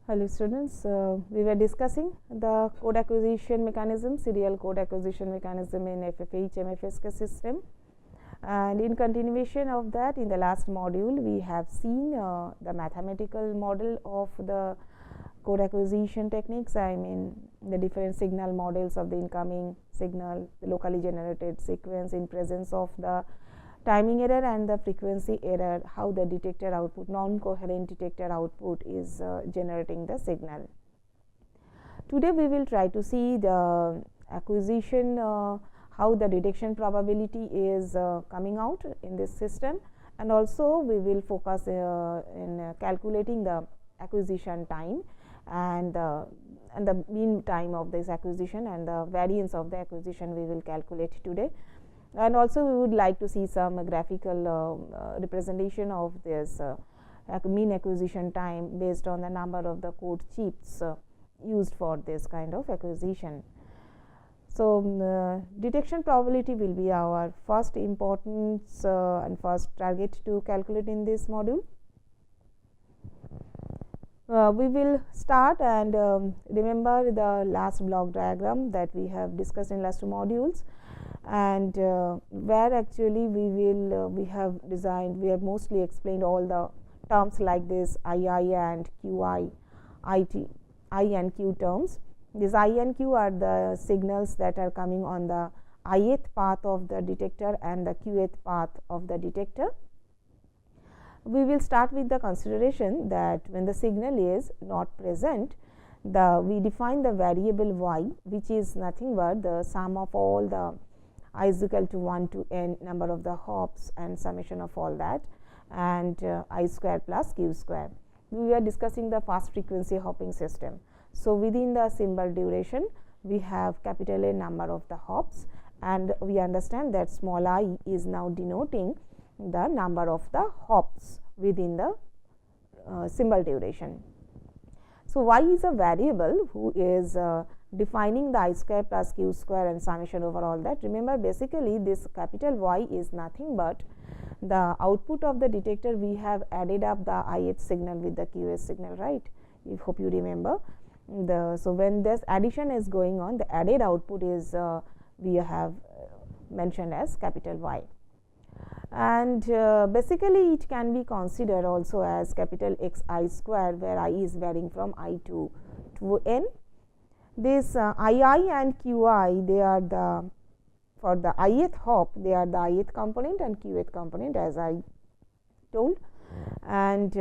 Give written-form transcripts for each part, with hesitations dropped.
Hello students, we were discussing the code acquisition mechanism, serial code acquisition mechanism in FFH MFSK system, and in continuation of that, in the last module we have seen the mathematical model of the code acquisition techniques. I mean the different signal models of the incoming signal, the locally generated sequence in presence of the timing error and the frequency error, how the detector output, non-coherent detector output is generating the signal. Today we will try to see the acquisition, how the detection probability is coming out in this system, and also we will focus in calculating the acquisition time and the mean time of this acquisition and the variance of the acquisition we will calculate today. And also we would like to see some graphical representation of this mean acquisition time based on the number of the code chips used for this kind of acquisition. So detection probability will be our first importance and first target to calculate in this module. We will start and remember the last block diagram that we have discussed in last two modules, and where actually we have designed, we have mostly explained all the terms like this II and QI, IT, I and Q terms. These I and Q are the signals that are coming on the ith path of the detector and the qth path of the detector. We will start with the consideration that when the signal is not present, we define the variable y, which is nothing but the sum of all the I is equal to 1 to n number of the hops and summation of all that, and I square plus q square. We are discussing the fast frequency hopping system. So within the symbol duration we have capital A number of the hops, and we understand that small I is now denoting the number of the hops within the symbol duration. So y is a variable who is defining the I square plus q square and summation over all that. Remember, basically this capital Y is nothing but the output of the detector. We have added up the ith signal with the qth signal, right? I hope you remember. So when this addition is going on, the added output is we have mentioned as capital Y, and basically it can be considered also as capital Xi square, where I is varying from I to n. This II and Qi, they are the, for the ith hop, they are the ith component and qth component, as I told. And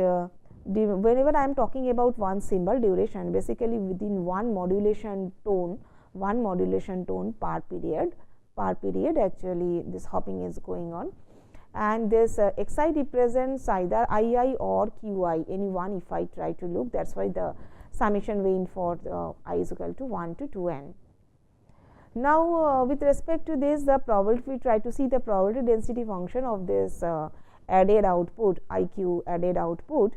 whenever I am talking about one symbol duration, basically within one modulation tone per period actually this hopping is going on, and this Xi represents either II or Qi, any one if I try to look. That is why the summation vein for I is equal to 1 to 2n. Now with respect to this, the probability, we try to see the probability density function of this added output, IQ added output,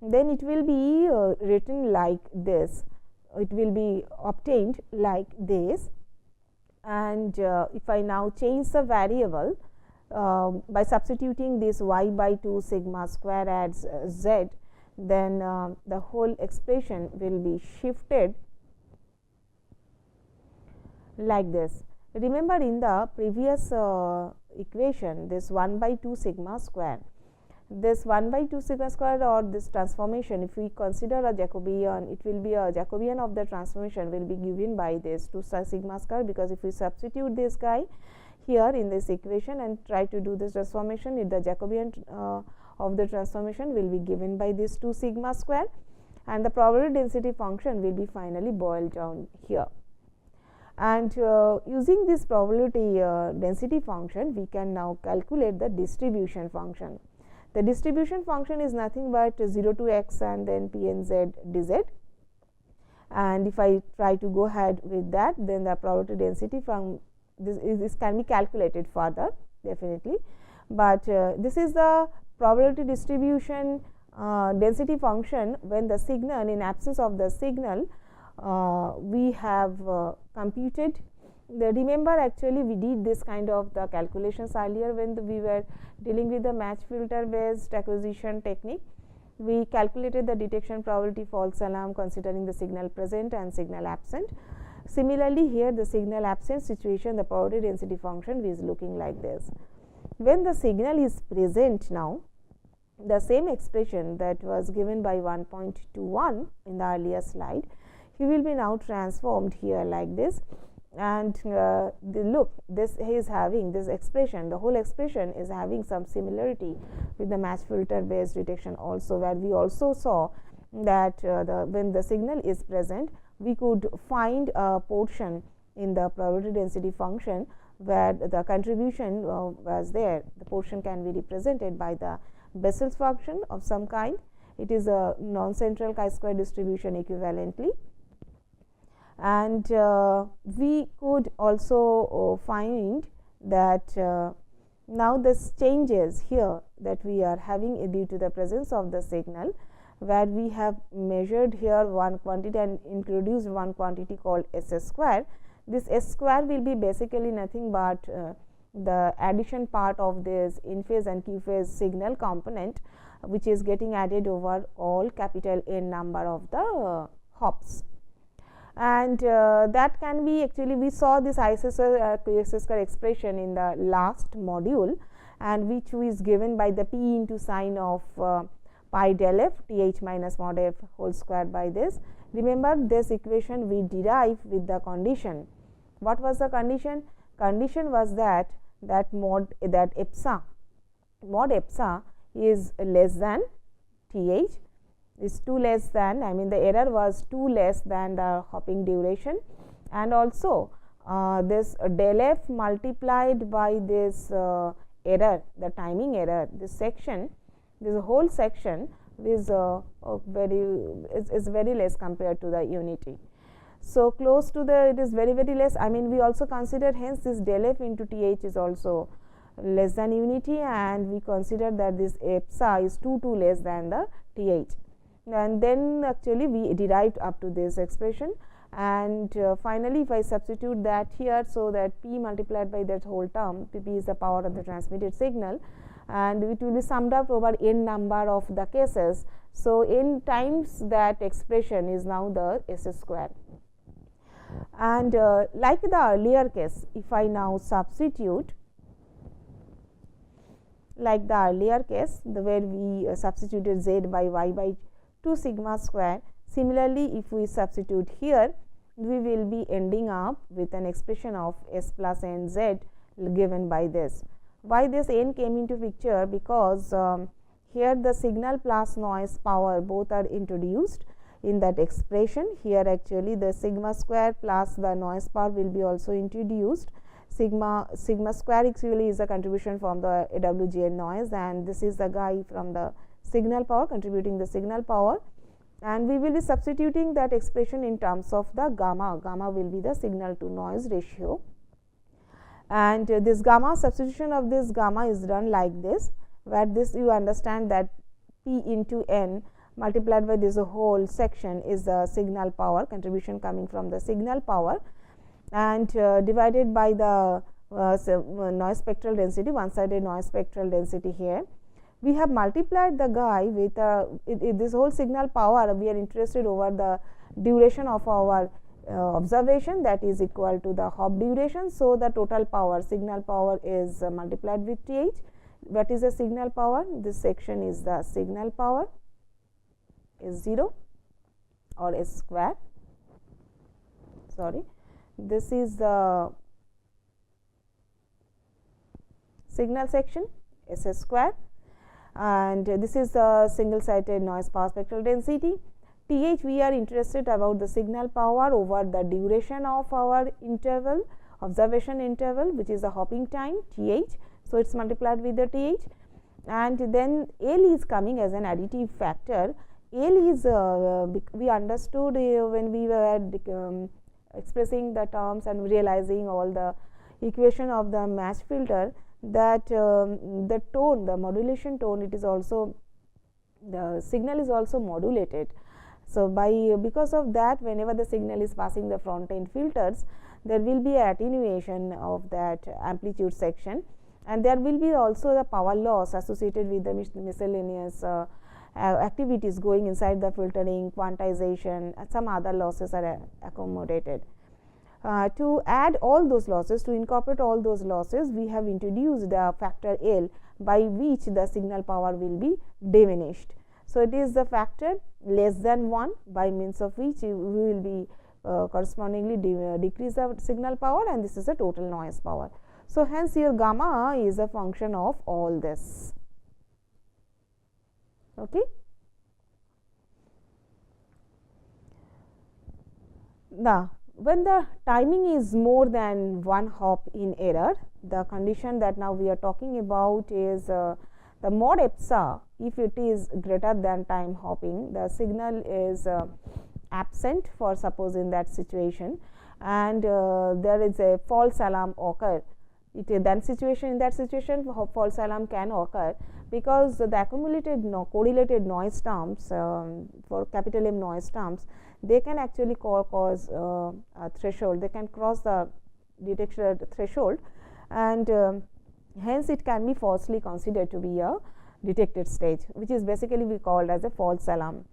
then it will be written like this, it will be obtained like this. And if I now change the variable by substituting this y by 2 sigma square adds z, then the whole expression will be shifted like this. Remember, in the previous equation, this 1 by 2 sigma square, this 1 by 2 sigma square or this transformation, if we consider a Jacobian, it will be a Jacobian of the transformation will be given by this 2 sigma square, because if we substitute this guy here in this equation and try to do this transformation, the Jacobian of the transformation will be given by this 2 sigma square, and the probability density function will be finally boiled down here. And using this probability density function, we can now calculate the distribution function. The distribution function is nothing but 0 to x and then p n z dz, and if I try to go ahead with that, then the probability density from this can be calculated further definitely, but this is the probability distribution density function when the signal, in absence of the signal, we have computed. Remember, actually we did this kind of the calculations earlier when we were dealing with the match filter based acquisition technique. we calculated the detection probability false alarm considering the signal present and signal absent. Similarly, here the signal absent situation, the probability density function is looking like this. When the signal is present now, the same expression that was given by 1.21 in the earlier slide, he will be now transformed here like this, and look, this he is having this expression, the whole expression is having some similarity with the match filter based detection also, where we also saw that when the signal is present, we could find a portion in the probability density function where the contribution was there. The portion can be represented by the Bessel's function of some kind. It is a non-central chi-square distribution equivalently, and we could also find that now this changes here that we are having due to the presence of the signal, where we have measured here one quantity and introduced one quantity called S square. This S square will be basically nothing but the addition part of this in phase and q phase signal component, which is getting added over all capital N number of the hops. And that can be actually, we saw this ISSR expression in the last module, and which is given by the P into sine of pi del f th minus mod f whole square by this. Remember, this equation we derive with the condition. What was the condition? Condition was that mod epsa is less than th, is 2 less than, I mean the error was 2 less than the hopping duration, and also this del f multiplied by this error, the timing error, this section, this whole section is very less compared to the unity. So, close to the, it is very less. I mean, we also consider, hence this del f into th is also less than unity, and we consider that this epsa is 2 less than the th, and then actually we derived up to this expression. And finally, if I substitute that here, so that p multiplied by that whole term, p is the power of the transmitted signal, and it will be summed up over n number of the cases. So, n times that expression is now the S square. And like the earlier case, if I now substitute like the earlier case, where we substituted z by y by 2 sigma square, similarly if we substitute here, we will be ending up with an expression of s plus n z given by this. Why this n came into picture? Because here the signal plus noise power both are introduced in that expression. Here actually the sigma square plus the noise power will be also introduced. Sigma square actually is a contribution from the AWGN noise, and this is the guy from the signal power contributing the signal power, and we will be substituting that expression in terms of the gamma. Gamma will be the signal to noise ratio, and this gamma, substitution of this gamma is done like this, where this you understand that p into n multiplied by this whole section is the signal power contribution coming from the signal power, and divided by the noise spectral density, one sided noise spectral density. Here we have multiplied the guy with this whole signal power. We are interested over the duration of our observation, that is equal to the hop duration. So, the total power, signal power is multiplied with th. What is the signal power? This section is the signal power is 0 or s square. Sorry, this is the signal section, s square, and this is the single sided noise power spectral density. th, we are interested about the signal power over the duration of our interval, observation interval, which is the hopping time th. So, it is multiplied with the th, and then L is coming as an additive factor. L is we understood when we were expressing the terms and realizing all the equation of the match filter, that the tone, the modulation tone, it is also, the signal is also modulated. So, because of that, whenever the signal is passing the front end filters, there will be attenuation of that amplitude section, and there will be also the power loss associated with the miscellaneous activities going inside the filtering, quantization, and some other losses are accommodated. To add all those losses, to incorporate all those losses, we have introduced the factor L, by which the signal power will be diminished. So, it is the factor less than 1, by means of which we will be correspondingly decrease the signal power, and this is the total noise power. So, hence your gamma is a function of all this. Okay. Now, when the timing is more than 1 hop in error, the condition that now we are talking about is the mod epsa. If it is greater than time hopping, the signal is absent for suppose in that situation, and there is a false alarm occur. In that situation, false alarm can occur, because the accumulated correlated noise terms for capital M noise terms, they can actually cause a threshold, they can cross the detection threshold, and hence it can be falsely considered to be a detected stage, which is basically we called as a false alarm.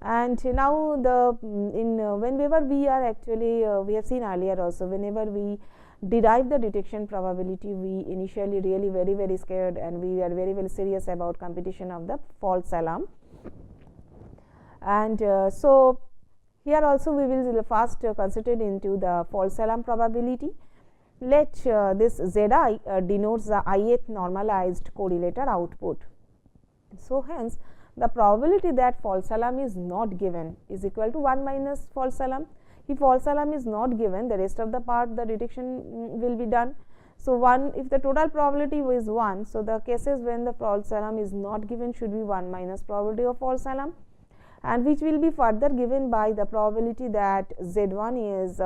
And now the whenever we are actually we have seen earlier also, whenever we derive the detection probability, we initially really very scared, and we are very serious about computation of the false alarm. And so here also we will first consider into the false alarm probability. Let this Zi denotes the ith normalized correlator output. So hence the probability that false alarm is not given is equal to 1 minus false alarm. If false alarm is not given, the rest of the part the detection will be done. So, 1, if the total probability is 1, so the cases when the false alarm is not given should be 1 minus probability of false alarm, and which will be further given by the probability that Z1 is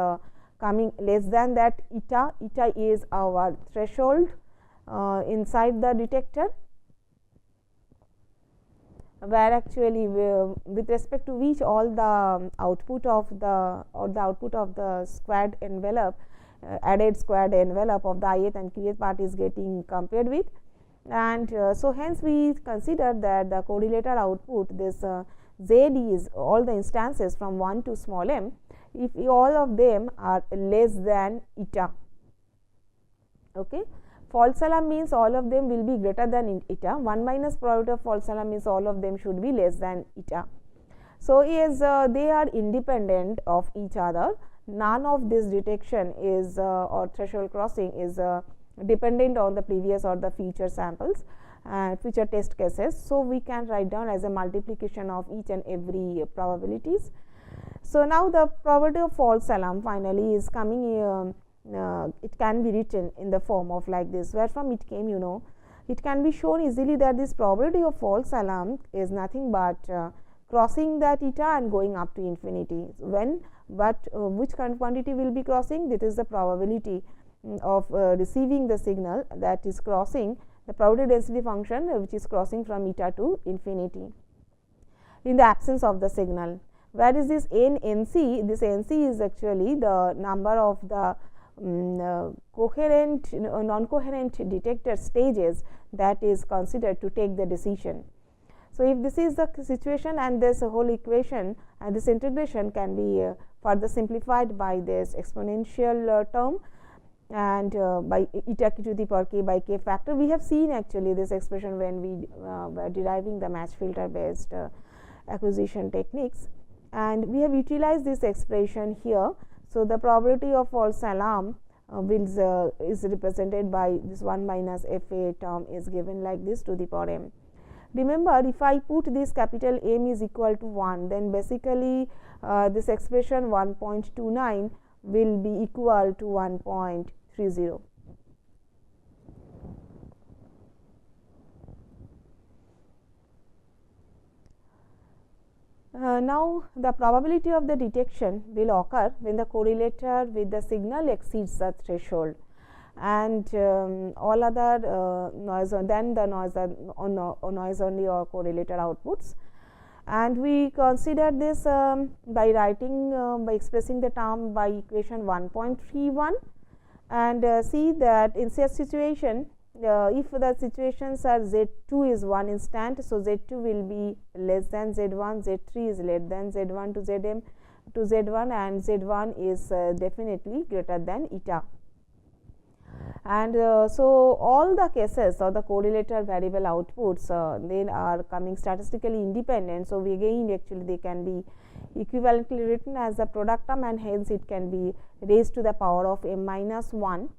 coming less than that eta. Eta is our threshold inside the detector, where actually with respect to which all the output of the squared envelope, added squared envelope of the ith and kth part is getting compared with. And so hence we consider that the correlator output, this Z is all the instances from 1 to small m, if all of them are less than eta. Okay. False alarm means all of them will be greater than eta. 1 minus probability of false alarm means all of them should be less than eta. So, is they are independent of each other. None of this detection is or threshold crossing is dependent on the previous or the future samples, future test cases. So, we can write down as a multiplication of each and every probabilities. So, now the probability of false alarm finally is coming. It can be written in the form of like this, where from it came, it can be shown easily that this probability of false alarm is nothing but crossing that eta and going up to infinity. When which quantity will be crossing, that is the probability of receiving the signal that is crossing the probability density function, which is crossing from eta to infinity in the absence of the signal. Where is this NC? This NC is actually the number of the coherent non-coherent detector stages that is considered to take the decision. So, if this is the situation, and this whole equation and this integration can be further simplified by this exponential term, and by eta to the power k by k factor. We have seen actually this expression when we were deriving the match filter based acquisition techniques, and we have utilized this expression here. So, the probability of false alarm is represented by this 1 minus FA term is given like this to the power m. Remember, if I put this capital M is equal to 1, then basically this expression 1.29 will be equal to 1.30. Now, the probability of the detection will occur when the correlator with the signal exceeds the threshold, and all other noise than the noise only or correlator outputs. And we consider this by writing by expressing the term by equation 1.31, and see that in such situation if the situations are Z2 is one instant, so Z2 will be less than Z1, Z3 is less than Z1 to Zm to Z1, and Z1 is definitely greater than eta. And so all the cases or the correlator variable outputs then are coming statistically independent. So we again actually they can be equivalently written as the product term, and hence it can be raised to the power of m minus 1.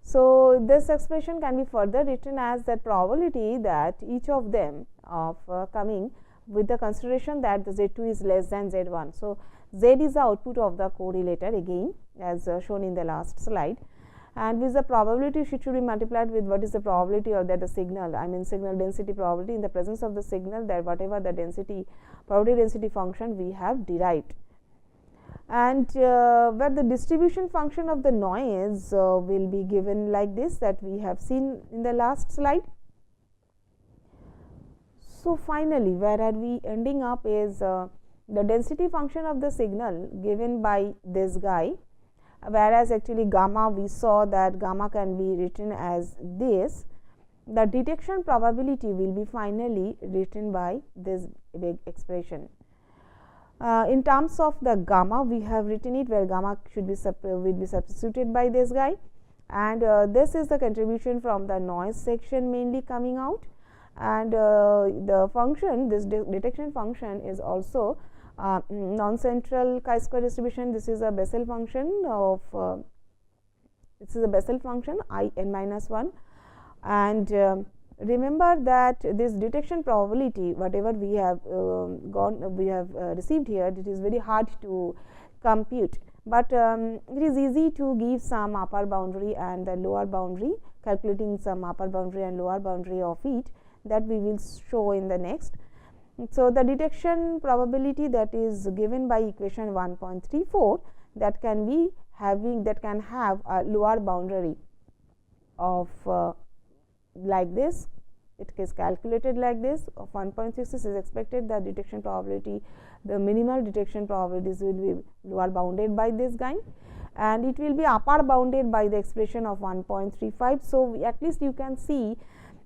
So this expression can be further written as the probability that each of them of coming with the consideration that the Z2 is less than Z1. So Z is the output of the correlator again as shown in the last slide, and with the probability should be multiplied with what is the probability of that the signal, I mean signal density probability in the presence of the signal, that whatever the density probability density function we have derived. And where the distribution function of the noise will be given like this, that we have seen in the last slide. So finally, where are we ending up is the density function of the signal given by this guy, whereas actually gamma we saw that gamma can be written as this. The detection probability will be finally written by this big expression. In terms of the gamma, we have written it where gamma should be will be substituted by this guy, and this is the contribution from the noise section mainly coming out, and the function, this detection function is also non-central chi-square distribution. This is a Bessel function of this is a Bessel function I n minus 1, and remember that this detection probability whatever we have received here, it is very hard to compute, but it is easy to give some upper boundary and the lower boundary, calculating some upper boundary and lower boundary of it, that we will show in the next. So the detection probability that is given by equation 1.34, that can be having, that can have a lower boundary of like this. It is calculated like this of 1.66 is expected that detection probability, the minimal detection probabilities will be lower bounded by this guy, and it will be upper bounded by the expression of 1.35. So at least you can see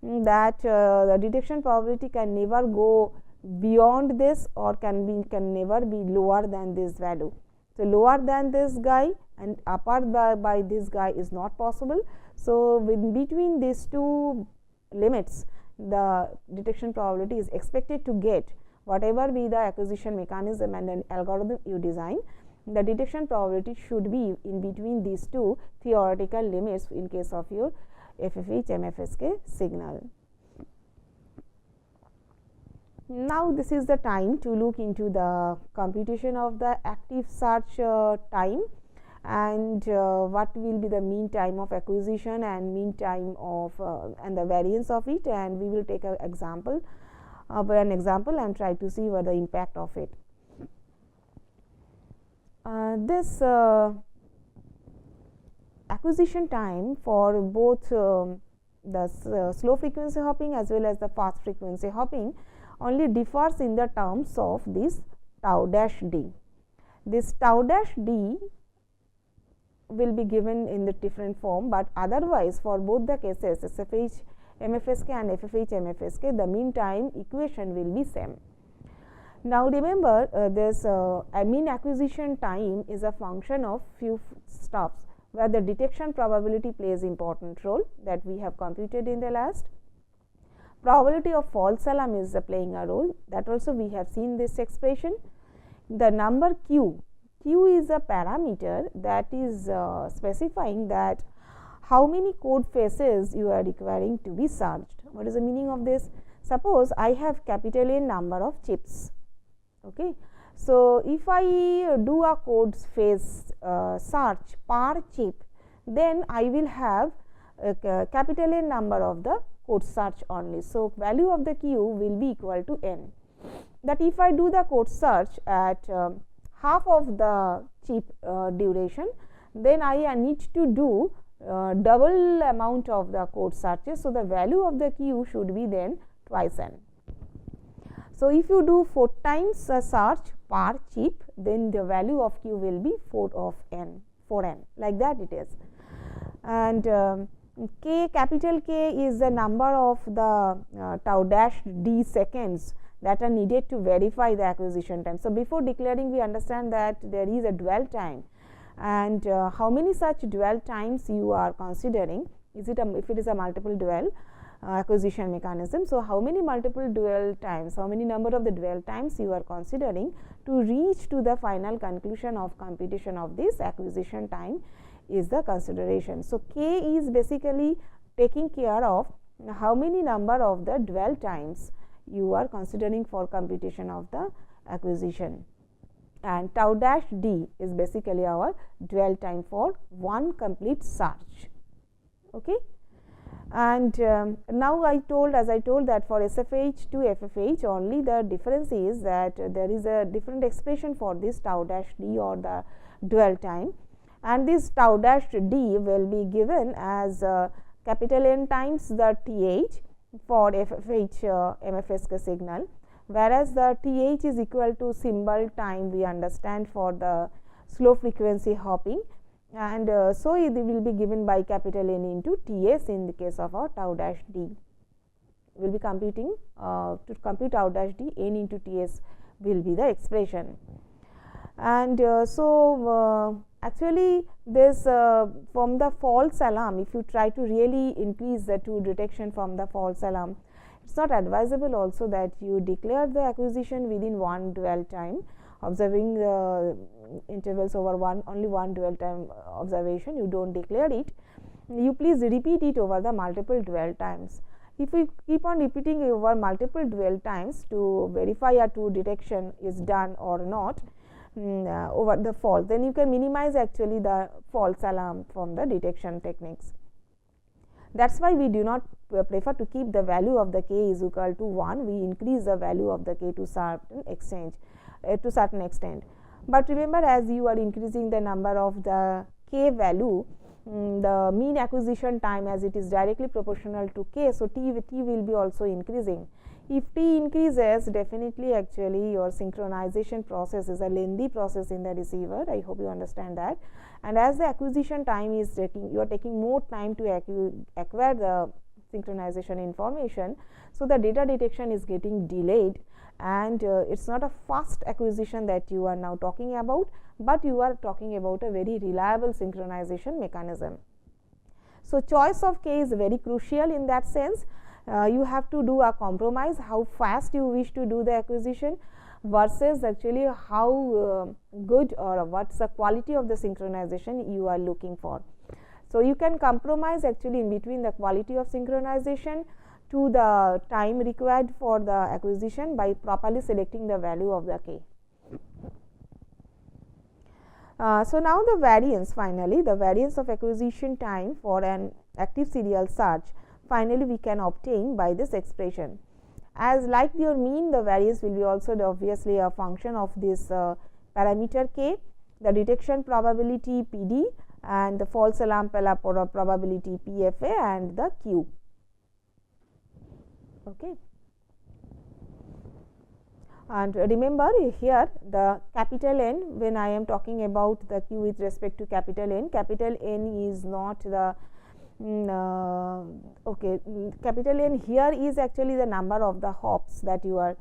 that the detection probability can never go beyond this, or can never be lower than this value. So lower than this guy and upper by this guy is not possible. So with between these two limits, the detection probability is expected to get whatever be the acquisition mechanism and an algorithm you design, the detection probability should be in between these two theoretical limits in case of your FFH MFSK signal. Now this is the time to look into the computation of the active search time, and what will be the mean time of acquisition and mean time of and the variance of it, and we will take an example and try to see what the impact of it. This acquisition time for both the slow frequency hopping as well as the fast frequency hopping only differs in the terms of this tau dash d. This tau dash d will be given in the different form, but otherwise for both the cases SFH MFSK and FFH MFSK, the mean time equation will be same. Now remember this mean acquisition time is a function of few stops, where the detection probability plays important role, that we have computed in the last. Probability of false alarm is playing a role, that also we have seen this expression. The number q is a parameter that is specifying that how many code phases you are requiring to be searched. What is the meaning of this? Suppose I have capital N number of chips. Okay. So if I do a code phase search per chip, then I will have capital N number of the code search only. So value of the q will be equal to n. That if I do the code search at half of the chip duration, then I need to do double amount of the code searches. So the value of the q should be then twice n. So if you do 4 times a search per chip, then the value of q will be 4 n, like that it is. And K, capital K is the number of the tau dash d seconds that are needed to verify the acquisition time. So, before declaring we understand that there is a dwell time, and how many such dwell times you are considering. Is it if it is a multiple dwell acquisition mechanism. So, how many multiple dwell times, how many number of the dwell times you are considering to reach to the final conclusion of computation of this acquisition time is the consideration. So, K is basically taking care of how many number of the dwell times you are considering for computation of the acquisition, and tau dash d is basically our dwell time for one complete search. Okay. And now as I told that for SFH to FFH only the difference is that there is a different expression for this tau dash d or the dwell time, and this tau dash d will be given as capital N times the th for FFH MFSK signal, whereas the th is equal to symbol time we understand for the slow frequency hopping, and so it will be given by capital N into Ts in the case of our tau dash d. We will be computing to compute tau dash d, N into Ts will be the expression. And actually this from the false alarm, if you try to really increase the to detection from the false alarm, it is not advisable also that you declare the acquisition within one dwell time, observing the intervals over only one dwell time observation. You do not declare it, you please repeat it over the multiple dwell times. If we keep on repeating over multiple dwell times to verify a true detection is done or not over the false, then you can minimize actually the false alarm from the detection techniques. That is why we do not prefer to keep the value of the k is equal to 1, we increase the value of the k to certain extent. But remember, as you are increasing the number of the k value, the mean acquisition time as it is directly proportional to k. So, t will be also increasing. If t increases, definitely actually your synchronization process is a lengthy process in the receiver. I hope you understand that. And as the acquisition time is taking, you are taking more time to acquire the synchronization information. So, the data detection is getting delayed, and it is not a fast acquisition that you are now talking about, but you are talking about a very reliable synchronization mechanism. So, choice of k is very crucial in that sense. You have to do a compromise how fast you wish to do the acquisition versus actually how good or what is the quality of the synchronization you are looking for. So, you can compromise actually in between the quality of synchronization to the time required for the acquisition by properly selecting the value of the k. So, now the variance, finally the variance of acquisition time for an active serial search finally we can obtain by this expression. As like your mean, the variance will be also obviously a function of this parameter k, the detection probability P d, and the false alarm probability P f a, and the q. Okay. And remember here the capital N, when I am talking about the q with respect to capital N is not the okay, capital N here is actually the number of the hops that you are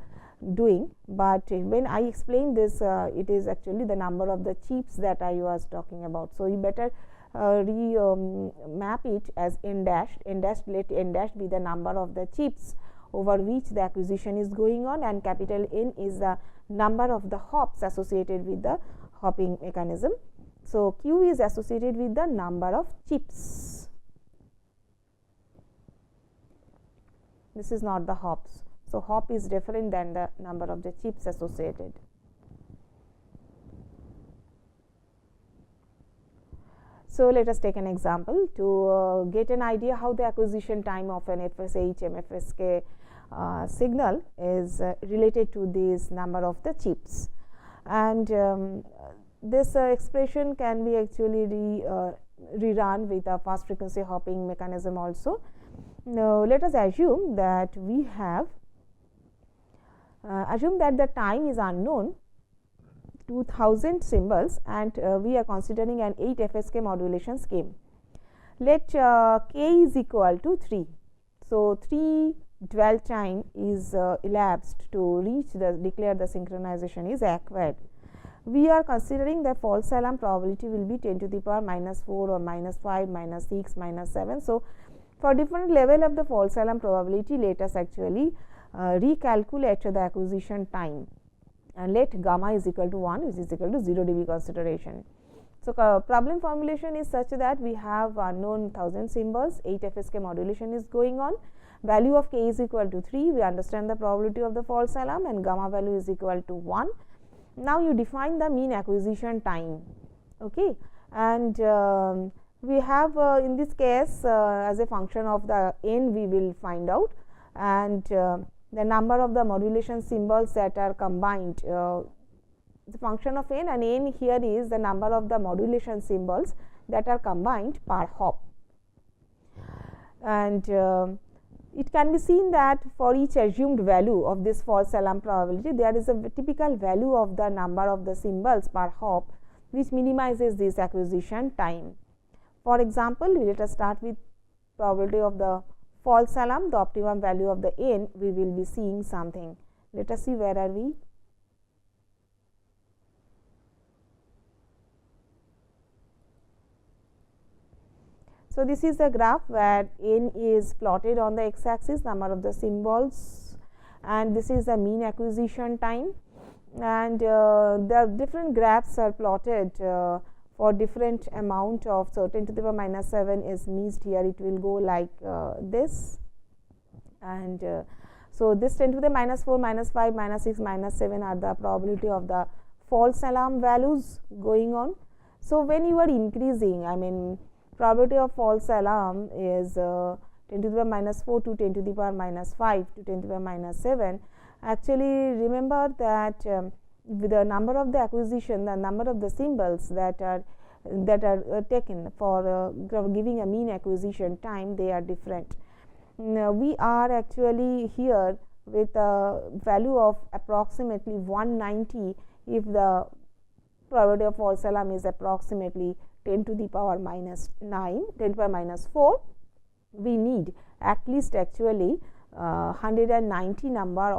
doing, but when I explain this it is actually the number of the chips that I was talking about. So, you better map it as n dash, let n dash be the number of the chips over which the acquisition is going on, and capital N is the number of the hops associated with the hopping mechanism. So, q is associated with the number of chips. This is not the hops. So, hop is different than the number of the chips associated. So, let us take an example to get an idea how the acquisition time of an FFH MFSK signal is related to this number of the chips, and this expression can be actually rerun with a fast frequency hopping mechanism also. Now, let us assume that we have assume that the time is unknown 2000 symbols, and we are considering an 8 FSK modulation scheme. Let k is equal to 3. So, 3 dwell time is elapsed to reach the declare the synchronization is acquired. We are considering the false alarm probability will be 10 to the power minus 4 or minus 5, minus 6, minus 7. So, for different level of the false alarm probability, let us actually recalculate the acquisition time, and let gamma is equal to 1, which is equal to 0 dB consideration. So, problem formulation is such that we have unknown 1000 symbols, 8 FSK modulation is going on, value of k is equal to 3, we understand the probability of the false alarm, and gamma value is equal to 1. Now, you define the mean acquisition time, okay. And we have in this case as a function of the n we will find out, and the number of the modulation symbols that are combined, the function of n, and n here is the number of the modulation symbols that are combined per hop. And it can be seen that for each assumed value of this false alarm probability, there is a typical value of the number of the symbols per hop, which minimizes this acquisition time. For example, let us start with probability of the false alarm, the optimum value of the n, we will be seeing something. Let us see where are we. So, this is the graph where n is plotted on the x axis, number of the symbols, and this is the mean acquisition time, and the different graphs are plotted for different amount of. So, 10 to the power minus 7 is missed here, it will go like this, and so this 10 to the minus 4, minus 5, minus 6, minus 7 are the probability of the false alarm values going on. So, when you are increasing, I mean probability of false alarm is 10 to the power minus 4 to 10 to the power minus 5 to 10 to the power minus 7. Actually, remember that with the number of the acquisition, the number of the symbols that are taken for giving a mean acquisition time, they are different. Now, we are actually here with a value of approximately 190 if the probability of false alarm is approximately 10 to the power minus 9, 10 to the power minus 4, we need at least actually 190 number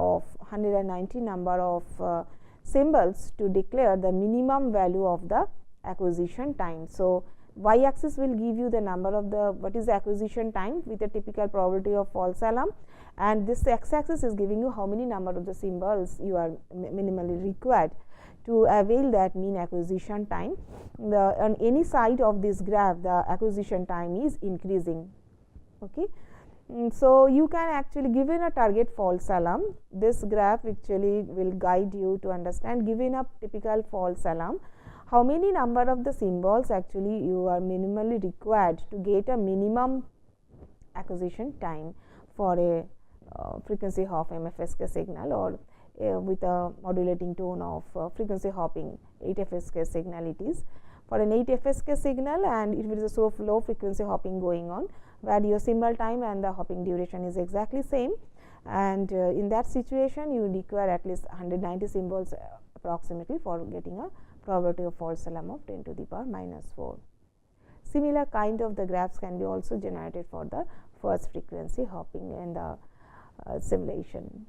of symbols to declare the minimum value of the acquisition time. So, y axis will give you the number of the what is the acquisition time with a typical probability of false alarm, and this x axis is giving you how many number of the symbols you are minimally required to avail that mean acquisition time. On any side of this graph, the acquisition time is increasing. Okay. So, you can actually, given a target false alarm, this graph actually will guide you to understand, given a typical false alarm, how many number of the symbols actually you are minimally required to get a minimum acquisition time for a frequency hop MFSK signal, or with a modulating tone of frequency hopping 8 FSK signal it is. For an 8 FSK signal, and it is a so low frequency hopping going on, where your symbol time and the hopping duration is exactly same, and in that situation you require at least 190 symbols approximately for getting a probability of false alarm of 10 to the power minus 4. Similar kind of the graphs can be also generated for the first frequency hopping and the simulation.